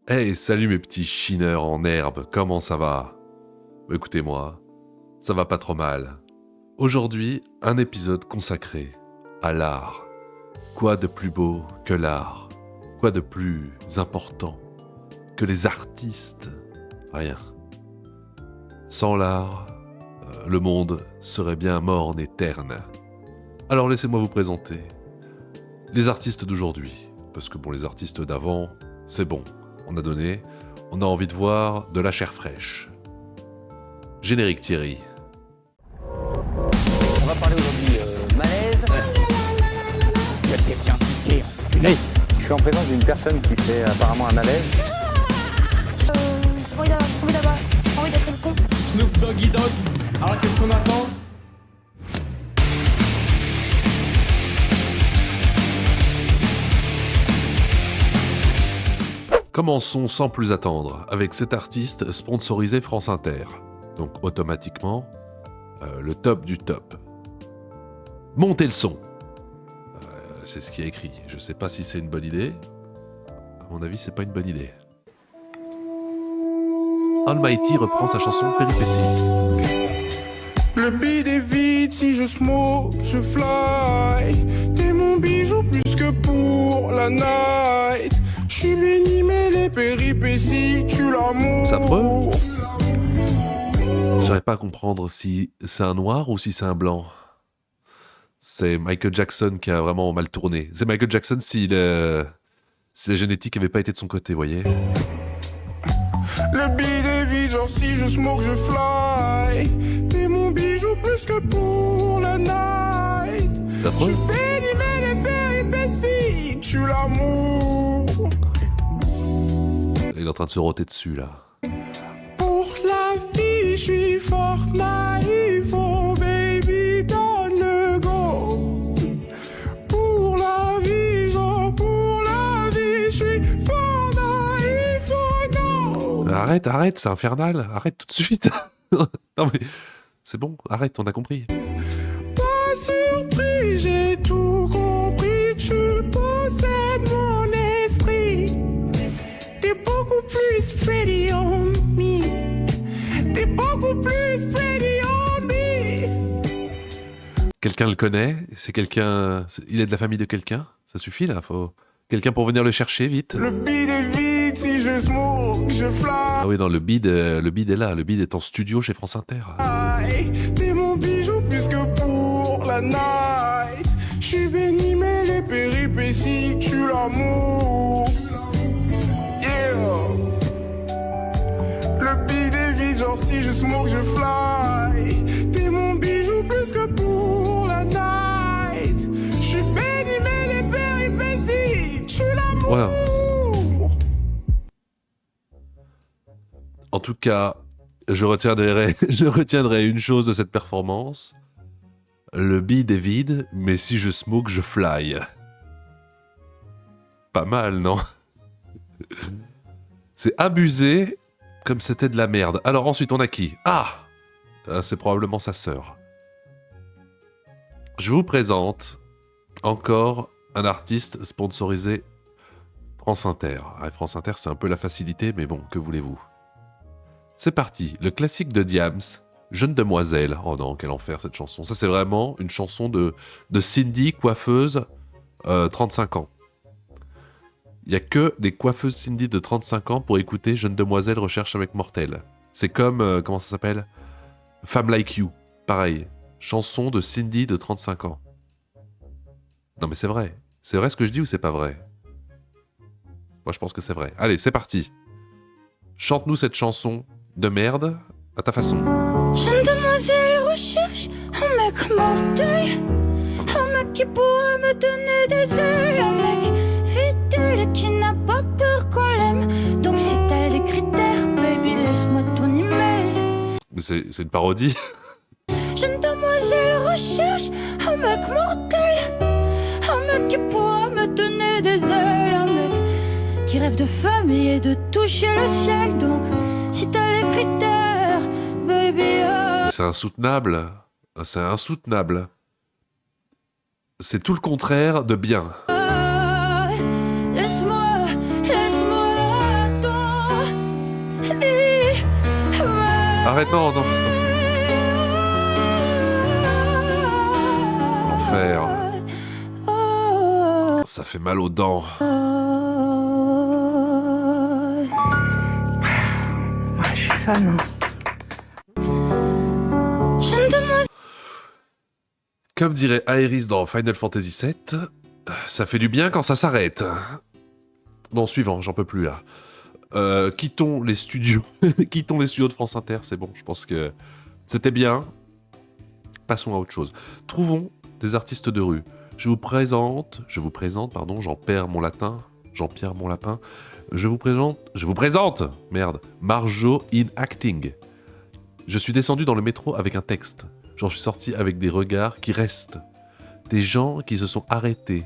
Hey, salut mes petits chineurs en herbe, comment ça va? Écoutez-moi, ça va pas trop mal. Aujourd'hui, un épisode consacré à l'art. Quoi de plus beau que l'art? Quoi de plus important que les artistes? Rien. Sans l'art, le monde serait bien morne et terne. Alors laissez-moi vous présenter les artistes d'aujourd'hui. Parce que bon, les artistes d'avant, c'est bon. On a donné, on a envie de voir de la chair fraîche. Générique Thierry. On va parler aujourd'hui malaise. Il y a quelqu'un qui est enculé. Je suis en présence d'une personne qui fait apparemment un malaise. J'ai envie d'être le con. Snoop Doggy Dogg. Alors qu'est-ce qu'on attend? Commençons sans plus attendre avec cet artiste sponsorisé France Inter. Donc automatiquement, le top du top. Montez le son. C'est ce qui est écrit. Je sais pas si c'est une bonne idée. À mon avis, c'est pas une bonne idée. Almighty reprend sa chanson Péripétie. Le beat est vide, si je smoke, je fly. T'es mon bijou plus que pour la night. Je suis béni mais les péripéties, tu l'amour. C'est affreux. J'arrive pas à comprendre si c'est un noir ou si c'est un blanc. C'est Michael Jackson qui a vraiment mal tourné. C'est Michael Jackson si la génétique avait pas été de son côté, vous voyez. Le beat est vide, genre si je smoke, je fly. T'es mon bijou plus que pour la night. C'est Je affreux. suis béni mais les péripéties, tu l'amour. Il est en train de se roter dessus, là. Pour la vie, je suis fort naïf, oh baby, donne le go. Pour la vie, genre pour la vie, je suis fort naïf, oh non. Arrête, c'est infernal. Arrête tout de suite. Non mais, c'est bon, arrête, on a compris. Pas surpris, j'ai tout compris, tu possèdes mon esprit. T'es beaucoup plus pretty on me. T'es beaucoup plus pretty on me. Quelqu'un le connaît? C'est quelqu'un... Il est de la famille de quelqu'un? Ça suffit, là, faut... Quelqu'un pour venir le chercher, vite. Le beat est vide, si je smoke, je fly. Ah oui, non, le bid est là. Le bid est en studio chez France Inter. T'es mon bijou plus que pour la night. Je suis béni mais les péripéties, tu l'amour. Yeah. Le beat est vide, genre si je smoke, je fly. T'es mon bijou plus que pour la night. Je suis béni mais les péripéties, tu l'amour. Ouais. En tout cas, je retiendrai une chose de cette performance. Le bid est vide, mais si je smoke, je fly. Pas mal, non? C'est abusé, comme c'était de la merde. Alors ensuite, on a qui? C'est probablement sa sœur. Je vous présente encore un artiste sponsorisé France Inter. Ah, France Inter, c'est un peu la facilité, mais bon, que voulez-vous? C'est parti, le classique de Diams, Jeune Demoiselle. Oh non, quel enfer cette chanson. Ça, c'est vraiment une chanson de Cindy, coiffeuse, 35 ans. Il n'y a que des coiffeuses Cindy de 35 ans pour écouter Jeune Demoiselle recherche un mec mortel. C'est comme, comment ça s'appelle? Femme Like You. Pareil, chanson de Cindy de 35 ans. Non mais c'est vrai. C'est vrai ce que je dis ou c'est pas vrai? Moi je pense que c'est vrai. Allez, c'est parti. Chante-nous cette chanson de merde à ta façon. Jeune demoiselle recherche un mec mortel. Un mec qui pourrait me donner des ailes. Un mec fidèle qui n'a pas peur qu'on l'aime. Donc si t'as les critères, baby, laisse-moi ton email. Mais c'est une parodie. Jeune demoiselle recherche un mec mortel. Un mec qui pourra me donner des ailes. Un mec qui rêve de famille et de toucher le ciel. Donc si t'as les critères, baby, C'est insoutenable. C'est insoutenable. C'est tout le contraire de bien. laisse-moi Arrête, non, non, stop. L'enfer. Ça fait mal aux dents. Je suis fan. Comme dirait Aerys dans Final Fantasy VII, ça fait du bien quand ça s'arrête. Bon, suivant, j'en peux plus là. Quittons les studios. Quittons les studios de France Inter, c'est bon, je pense que c'était bien. Passons à autre chose. Trouvons des artistes de rue. Je vous présente, pardon, Jean-Pierre mon lapin. Je vous présente, merde, Marjo in acting. Je suis descendu dans le métro avec un texte. J'en suis sorti avec des regards qui restent. Des gens qui se sont arrêtés.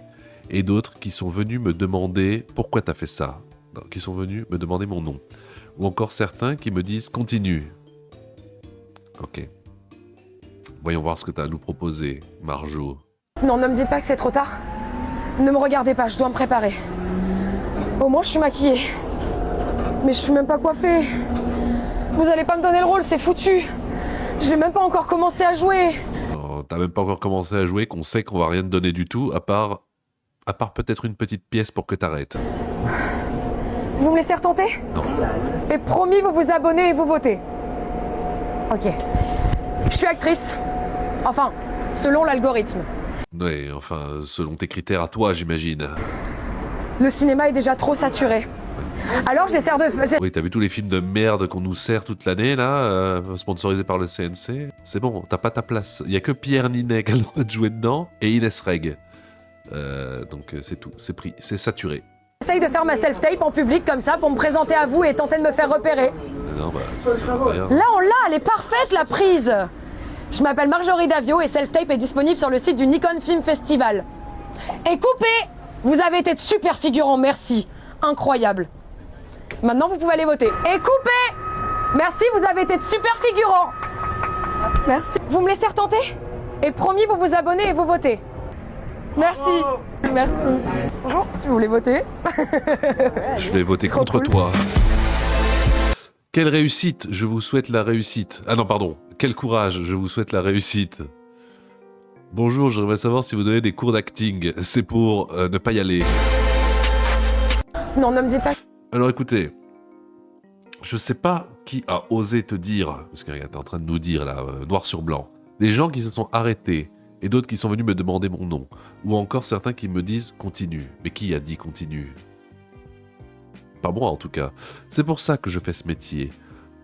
Et d'autres qui sont venus me demander pourquoi t'as fait ça. Non, qui sont venus me demander mon nom. Ou encore certains qui me disent continue. Ok. Voyons voir ce que t'as à nous proposer, Marjo. Non, ne me dites pas que c'est trop tard. Ne me regardez pas, je dois me préparer. Au moins, je suis maquillée. Mais je suis même pas coiffée. Vous allez pas me donner le rôle, c'est foutu. J'ai même pas encore commencé à jouer. Oh, t'as même pas encore commencé à jouer, qu'on sait qu'on va rien te donner du tout, à part peut-être une petite pièce pour que t'arrêtes. Vous me laissez retenter? Non. Et promis, vous vous abonnez et vous votez. Ok. Je suis actrice. Enfin, selon l'algorithme. Ouais, enfin, selon tes critères à toi, j'imagine. Le cinéma est déjà trop saturé. Alors j'essaie de... Oui, t'as vu tous les films de merde qu'on nous sert toute l'année, là, sponsorisés par le CNC. C'est bon, t'as pas ta place. Il y a que Pierre Ninet qui a le droit de jouer dedans, et Inès Reg. Donc c'est tout, c'est pris, c'est saturé. J'essaye de faire ma self-tape en public comme ça pour me présenter à vous et tenter de me faire repérer. Non, bah, ça sert à rien. Là on l'a, elle est parfaite la prise. Je m'appelle Marjorie Davio et self-tape est disponible sur le site du Nikon Film Festival. Et coupez! Vous avez été de super figurants, merci. Incroyable. Maintenant vous pouvez aller voter. Et coupez! Merci, vous avez été de super figurants. Merci. Vous me laissez retenter? Et promis, vous vous abonnez et vous votez. Merci. Merci. Bonjour, si vous voulez voter. Je vais voter Trop contre cool. toi. Quelle réussite, je vous souhaite la réussite. Ah non, pardon. Quel courage, je vous souhaite la réussite. Bonjour, j'aimerais savoir si vous donnez des cours d'acting. C'est pour ne pas y aller. Non, ne me dites pas. Alors écoutez, je sais pas qui a osé te dire, parce que regarde, t'es en train de nous dire là, noir sur blanc, des gens qui se sont arrêtés et d'autres qui sont venus me demander mon nom, ou encore certains qui me disent continue. Mais qui a dit continue? Pas moi en tout cas. C'est pour ça que je fais ce métier,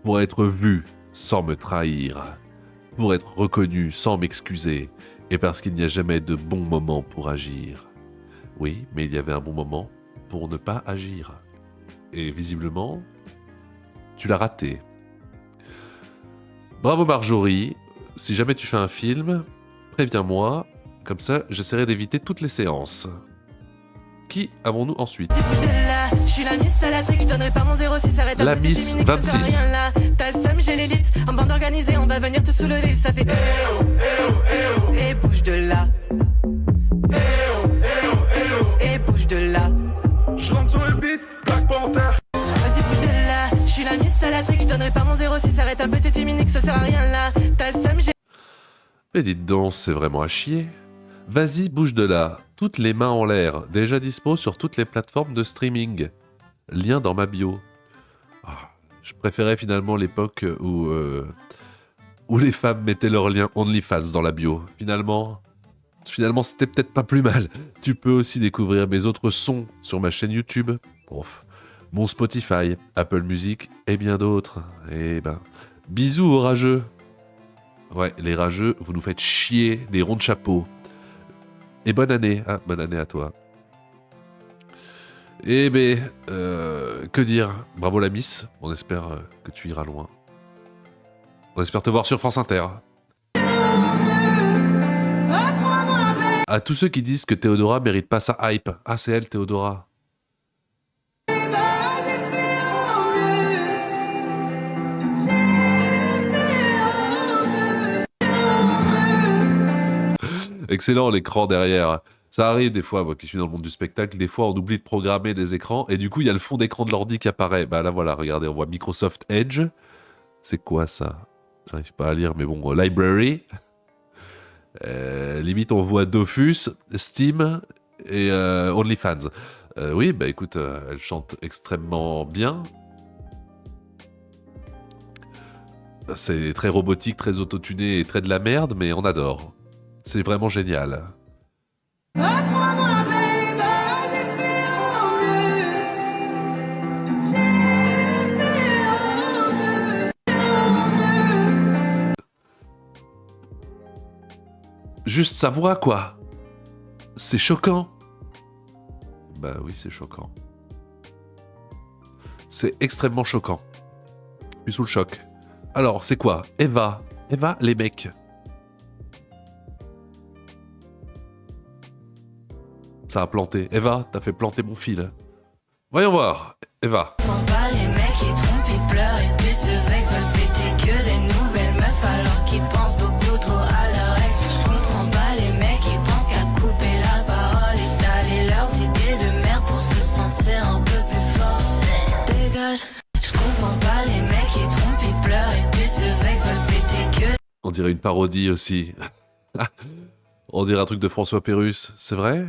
pour être vu sans me trahir, pour être reconnu sans m'excuser, et parce qu'il n'y a jamais de bon moment pour agir. Oui, mais il y avait un bon moment pour ne pas agir. Et visiblement, tu l'as raté. Bravo Marjorie, si jamais tu fais un film, préviens-moi, comme ça j'essaierai d'éviter toutes les séances. Qui avons-nous ensuite? Je suis la Miss Talatrique, je donnerai pas mon 06, arrête La Miss 26. T'as le seum, j'ai l'élite, en bande organisée, on va venir te soulever, ça fait et bouge de là. Et bouge de là. Je rentre sur le beat, Black Panther. Vas-y bouge de là, je suis la Miss Talatrique, je donnerai pas mon 06, arrête un peu tes timiniques, ça sert à rien là. T'as le seum, j'ai... Mais dites donc, c'est vraiment à chier. Vas-y, bouge de là. Toutes les mains en l'air. Déjà dispo sur toutes les plateformes de streaming. Lien dans ma bio. Ah, je préférais finalement l'époque où les femmes mettaient leur lien OnlyFans dans la bio. Finalement, c'était peut-être pas plus mal. Tu peux aussi découvrir mes autres sons sur ma chaîne YouTube. Bref, mon Spotify, Apple Music et bien d'autres. Et ben, bisous aux rageux. Ouais, les rageux, vous nous faites chier des ronds de chapeau. Et bonne année, ah, bonne année à toi. Eh ben, que dire? Bravo la Miss, on espère que tu iras loin. On espère te voir sur France Inter. À tous ceux qui disent que Théodora mérite pas sa hype. Ah, c'est elle, Théodora. Excellent l'écran derrière. Ça arrive des fois, moi qui suis dans le monde du spectacle, des fois on oublie de programmer des écrans et du coup il y a le fond d'écran de l'ordi qui apparaît. Bah là voilà, regardez, on voit Microsoft Edge. C'est quoi ça? J'arrive pas à lire, mais bon, Library. Limite, on voit Dofus, Steam et OnlyFans. Oui, bah écoute, elle chante extrêmement bien. C'est très robotique, très autotuné et très de la merde, mais on adore. C'est vraiment génial. Juste sa voix, quoi. C'est choquant. Bah oui, c'est choquant. C'est extrêmement choquant. Je suis sous le choc. Alors, c'est quoi? Eva, les mecs. Ça a planté. Eva, t'as fait planter mon fil. Voyons voir. Eva. Pas les mecs qui trompent, ils pleurent et puis se vexent, veulent péter que des nouvelles meufs alors qu'ils pensent beaucoup trop à leur ex. Je comprends pas les mecs qui pensent qu'à couper la parole et d'aller leurs idées de merde pour se sentir un peu plus fort. Dégage. Je comprends pas les mecs qui trompent, ils pleurent et puis se vexent, veulent péter que. On dirait une parodie aussi. On dirait un truc de François Pérusse. C'est vrai?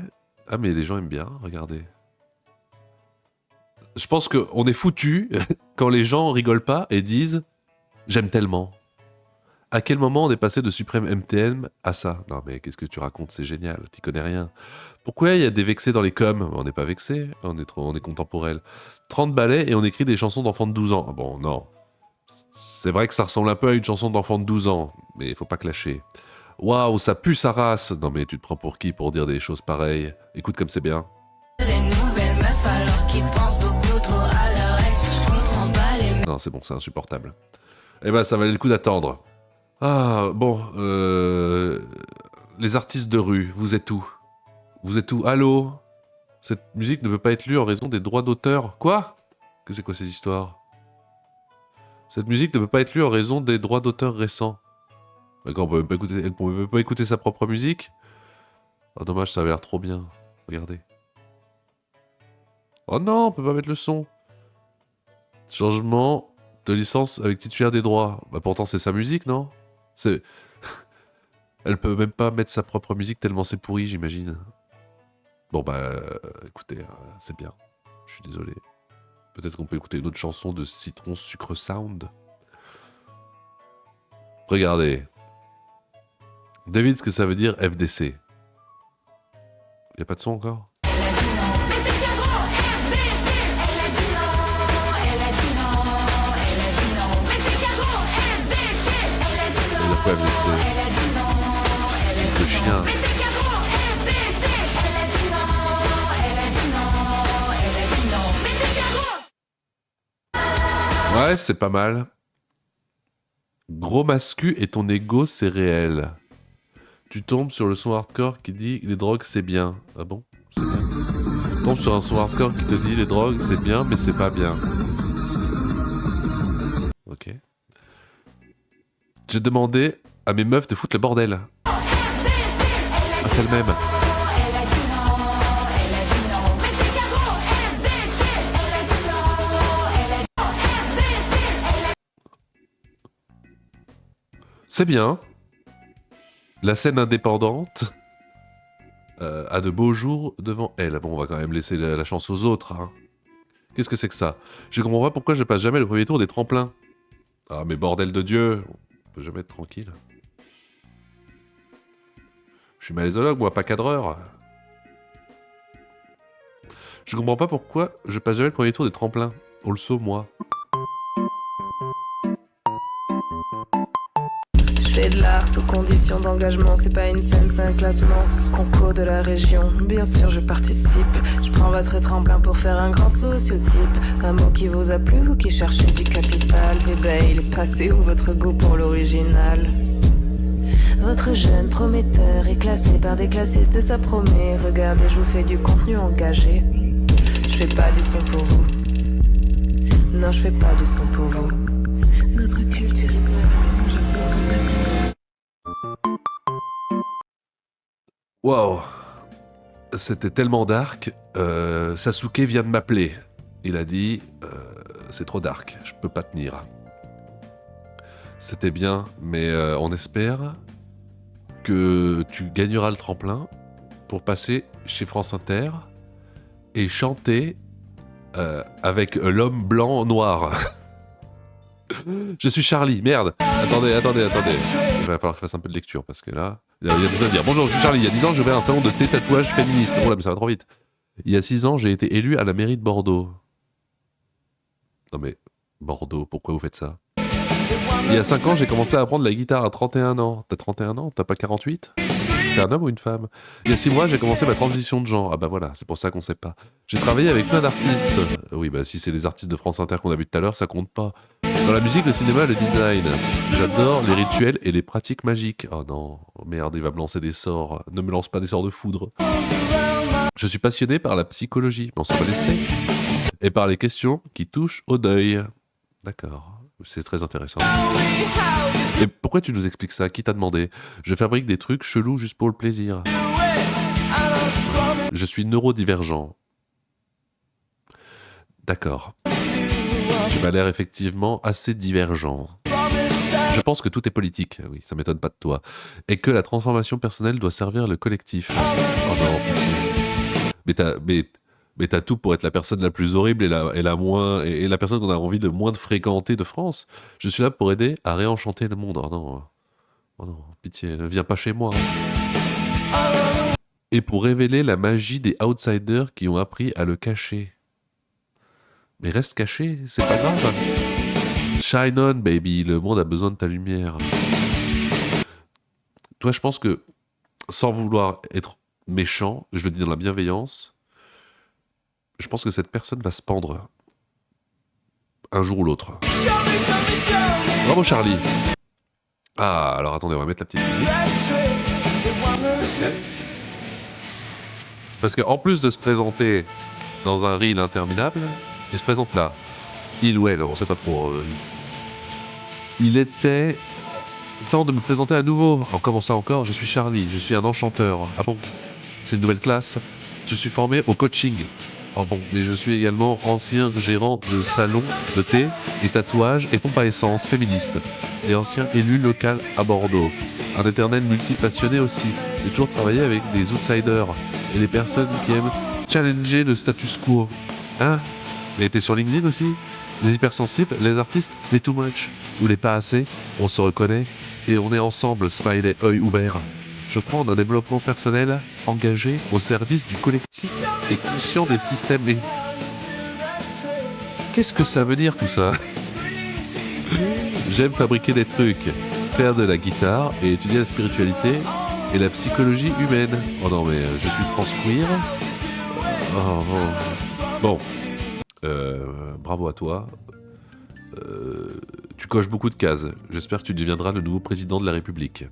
Ah mais les gens aiment bien, regardez. Je pense qu'on est foutu quand les gens rigolent pas et disent « J'aime tellement ». À quel moment on est passé de Suprême MTM à ça? Non mais qu'est-ce que tu racontes? C'est génial, t'y connais rien. Pourquoi il y a des vexés dans les coms? On n'est pas vexés, on est contemporain. 30 ballets et on écrit des chansons d'enfants de 12 ans. Ah bon, non. C'est vrai que ça ressemble un peu à une chanson d'enfant de 12 ans, mais il faut pas clasher. Waouh, ça pue sa race. Non mais tu te prends pour qui pour dire des choses pareilles? Écoute comme c'est bien. Des nouvelles meufs alors qu'ils pensent beaucoup trop à leur ex. Je comprends pas les mecs. Non, c'est bon, c'est insupportable. Eh ben, ça valait le coup d'attendre. Ah, bon, les artistes de rue, vous êtes où? Vous êtes où? Allô? Cette musique ne peut pas être lue en raison des droits d'auteur. Quoi? Que c'est quoi ces histoires? Cette musique ne peut pas être lue en raison des droits d'auteur récents. D'accord, on peut même pas écouter, elle peut même pas écouter sa propre musique? Ah, dommage, ça avait l'air trop bien. Regardez. Oh non, on peut pas mettre le son. Changement de licence avec titulaire des droits. Bah pourtant c'est sa musique, non? C'est... Elle peut même pas mettre sa propre musique tellement c'est pourri, j'imagine. Bon bah, écoutez, c'est bien. Je suis désolé. Peut-être qu'on peut écouter une autre chanson de Citron Sucre Sound. Regardez. Devine ce que ça veut dire FDC. Y a pas de son encore? Pourquoi FDC? C'est le chien. Ouais, c'est pas mal. Gros mascu et ton ego, c'est réel. Tu tombes sur le son hardcore qui dit les drogues, c'est bien. Ah bon? C'est bien. Tu tombes sur un son hardcore qui te dit les drogues, c'est bien, mais c'est pas bien. Ok. J'ai demandé à mes meufs de foutre le bordel. Ah, c'est le même. C'est bien. La scène indépendante a de beaux jours devant elle. Bon, on va quand même laisser la chance aux autres. Hein. Qu'est-ce que c'est que ça? Je comprends pas pourquoi je passe jamais le premier tour des tremplins. Ah, mais bordel de Dieu, on peut jamais être tranquille. Je suis malaisologue, moi, pas cadreur. Je comprends pas pourquoi je passe jamais le premier tour des tremplins. Also, moi. Je fais de l'art sous condition d'engagement, c'est pas une scène, c'est un classement. Concours de la région, bien sûr je participe. Je prends votre tremplin pour faire un grand sociotype. Un mot qui vous a plu, vous qui cherchez du capital. Eh ben il est passé où votre goût pour l'original? Votre jeune prometteur est classé par des classistes, ça promet. Regardez, je vous fais du contenu engagé. Je fais pas du son pour vous. Non, je fais pas du son pour vous. Notre culture est brève, je peux comme la... Wow, c'était tellement dark. Sasuke vient de m'appeler. Il a dit c'est trop dark, je peux pas tenir. C'était bien, mais on espère que tu gagneras le tremplin pour passer chez France Inter et chanter avec l'homme blanc noir. Je suis Charlie, merde. Attendez. Il va falloir que je fasse un peu de lecture parce que là, il y a des choses à dire. Bonjour, je suis Charlie. Il y a 10 ans, je vais à un salon de thé tatouage féministe. Oh là, mais ça va trop vite. Il y a 6 ans, j'ai été élu à la mairie de Bordeaux. Non mais, Bordeaux, pourquoi vous faites ça? Il y a 5 ans, j'ai commencé à apprendre la guitare à 31 ans. T'as 31 ans? T'as pas 48? T'es un homme ou une femme? Il y a 6 mois, j'ai commencé ma transition de genre. Ah bah voilà, c'est pour ça qu'on sait pas. J'ai travaillé avec plein d'artistes. Oui, bah si c'est des artistes de France Inter qu'on a vu tout à l'heure, ça compte pas. Dans la musique, le cinéma, le design. J'adore les rituels et les pratiques magiques. Oh non, merde, il va me lancer des sorts. Ne me lance pas des sorts de foudre. Je suis passionné par la psychologie, mais on s'en bat les steaks. Et par les questions qui touchent au deuil. D'accord. C'est très intéressant. Et pourquoi tu nous expliques ça? Qui t'a demandé? Je fabrique des trucs chelous juste pour le plaisir. Je suis neurodivergent. D'accord. Tu m'as l'air effectivement assez divergent. Je pense que tout est politique, oui, ça m'étonne pas de toi. Et que la transformation personnelle doit servir le collectif. Oh non, pitié. Mais t'as tout pour être la personne la plus horrible et la personne qu'on a envie de moins de fréquenter de France. Je suis là pour aider à réenchanter le monde. Oh non, pitié, ne viens pas chez moi. Et pour révéler la magie des outsiders qui ont appris à le cacher. Mais reste caché, c'est pas grave. Shine on, baby, le monde a besoin de ta lumière. Toi, je pense que, sans vouloir être méchant, je le dis dans la bienveillance, je pense que cette personne va se pendre un jour ou l'autre. Bravo Charlie. Ah, alors attendez, on va mettre la petite musique. Parce qu'en plus de se présenter dans un reel interminable, il se présente là. Il ou elle, on sait pas trop. Il était temps de me présenter à nouveau. Alors comment ça encore? Je suis Charlie, je suis un enchanteur. Ah bon? C'est une nouvelle classe. Je suis formé au coaching. Oh bon, mais je suis également ancien gérant de salon de thé et tatouage et pompe à essence féministe. Et ancien élu local à Bordeaux. Un éternel multipassionné aussi. J'ai toujours travaillé avec des outsiders et des personnes qui aiment challenger le status quo. Hein? Mais t'es sur LinkedIn aussi? Les hypersensibles, les artistes, les too much. Ou les pas assez, on se reconnaît et on est ensemble, smiley, œil ouvert. Je prends un développement personnel engagé au service du collectif et conscient des systèmes. Et qu'est-ce que ça veut dire tout ça? J'aime fabriquer des trucs, faire de la guitare et étudier la spiritualité et la psychologie humaine. Oh non mais je suis transqueer. Bon, bravo à toi. Tu coches beaucoup de cases. J'espère que tu deviendras le nouveau président de la République.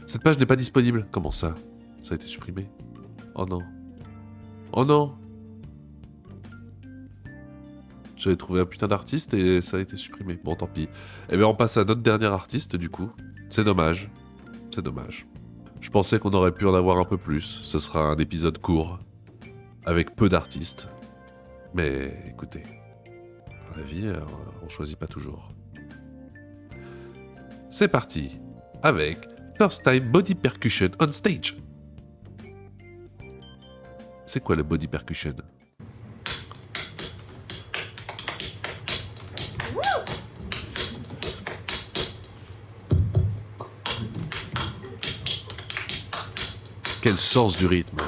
Cette page n'est pas disponible. Comment ça? Ça a été supprimé. Oh non. Oh non. J'avais trouvé un putain d'artiste et ça a été supprimé. Bon, tant pis. Eh bien, on passe à notre dernier artiste, du coup. C'est dommage. C'est dommage. Je pensais qu'on aurait pu en avoir un peu plus. Ce sera un épisode court, avec peu d'artistes. Mais écoutez, dans la vie, on choisit pas toujours. C'est parti, avec First Time Body Percussion on Stage. C'est quoi le body percussion? Quel sens du rythme!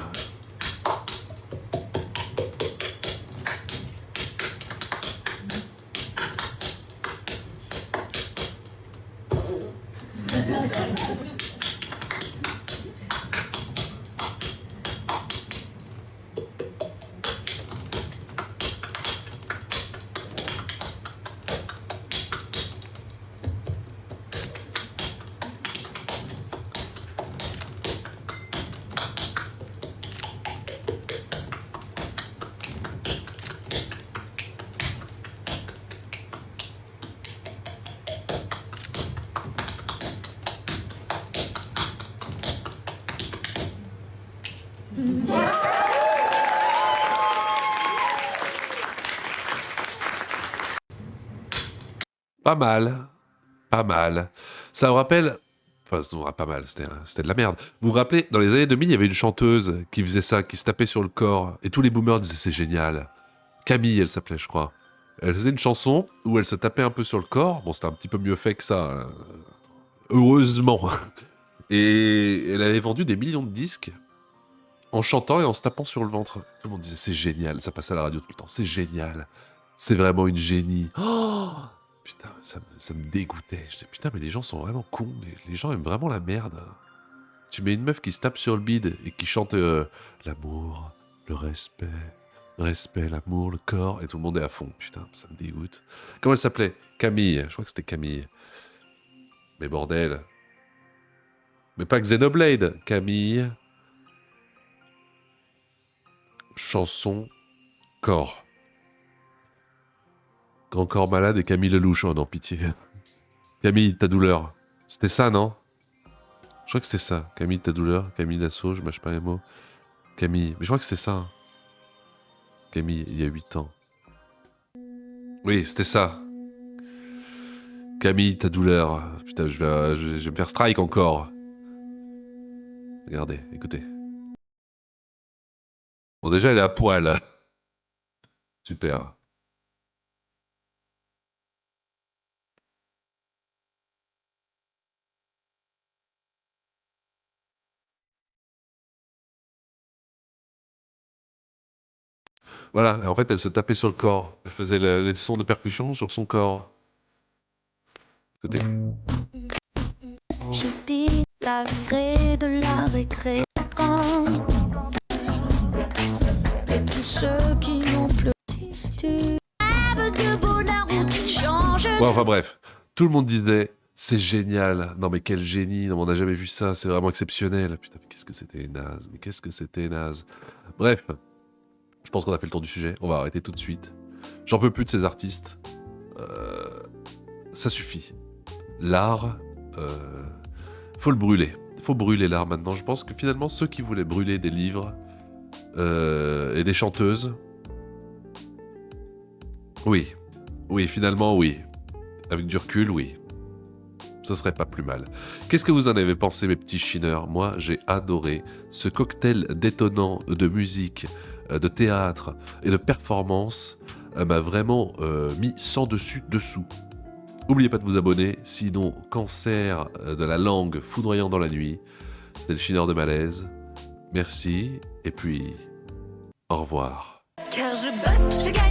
Pas mal. pas mal. Ça me rappelle... Enfin, non, pas mal, c'était de la merde. Vous vous rappelez, dans les années 2000, il y avait une chanteuse qui faisait ça, qui se tapait sur le corps, et tous les boomers disaient c'est génial. Camille, elle s'appelait, je crois. Elle faisait une chanson où elle se tapait un peu sur le corps. Bon, c'était un petit peu mieux fait que ça, hein. Heureusement. Et elle avait vendu des millions de disques en chantant et en se tapant sur le ventre. Tout le monde disait c'est génial, ça passait à la radio tout le temps, c'est génial. C'est vraiment une génie. Oh putain, ça me dégoûtait. Je disais putain, mais les gens sont vraiment cons, les gens aiment vraiment la merde. Tu mets une meuf qui se tape sur le bide et qui chante l'amour, le respect, l'amour, le corps, et tout le monde est à fond. Putain, ça me dégoûte. Comment elle s'appelait? Camille, je crois que c'était Camille. Mais bordel. Mais pas Xenoblade, Camille. Chanson, corps. Grand corps malade et Camille Lelouch. Oh non, pitié. Camille, ta douleur. C'était ça, non? Je crois que c'est ça. Camille, ta douleur. Camille Nassau, je mâche pas les mots. Camille. Mais je crois que c'est ça. Camille, il y a 8 ans. Oui, c'était ça. Camille, ta douleur. Putain, je vais me faire strike encore. Regardez, écoutez. Bon, déjà, elle est à poil. Super. Voilà, et en fait, elle se tapait sur le corps. Elle faisait les sons de percussion sur son corps. Écoutez. Je vis la vraie de la récré. Et tous ceux qui n'ont plus tu rêves de bonheur ou qui changent. Ouais, enfin bref, tout le monde disait c'est génial. Non mais quel génie, non, on n'a jamais vu ça, c'est vraiment exceptionnel. Putain, mais qu'est-ce que c'était naze, mais qu'est-ce que c'était naze. Bref, je pense qu'on a fait le tour du sujet, on va arrêter tout de suite. J'en peux plus de ces artistes. Ça suffit. L'art, faut le brûler. Faut brûler l'art maintenant. Je pense que finalement, ceux qui voulaient brûler des livres et des chanteuses, oui, finalement, oui. Avec du recul, oui. Ce serait pas plus mal. Qu'est-ce que vous en avez pensé, mes petits chineurs? Moi, j'ai adoré ce cocktail détonnant de musique, de théâtre et de performance. M'a vraiment mis sans dessus dessous. N'oubliez pas de vous abonner, sinon cancer de la langue foudroyant dans la nuit. C'était le chineur de malaise. Merci, et puis au revoir. Car je bosse, je gagne.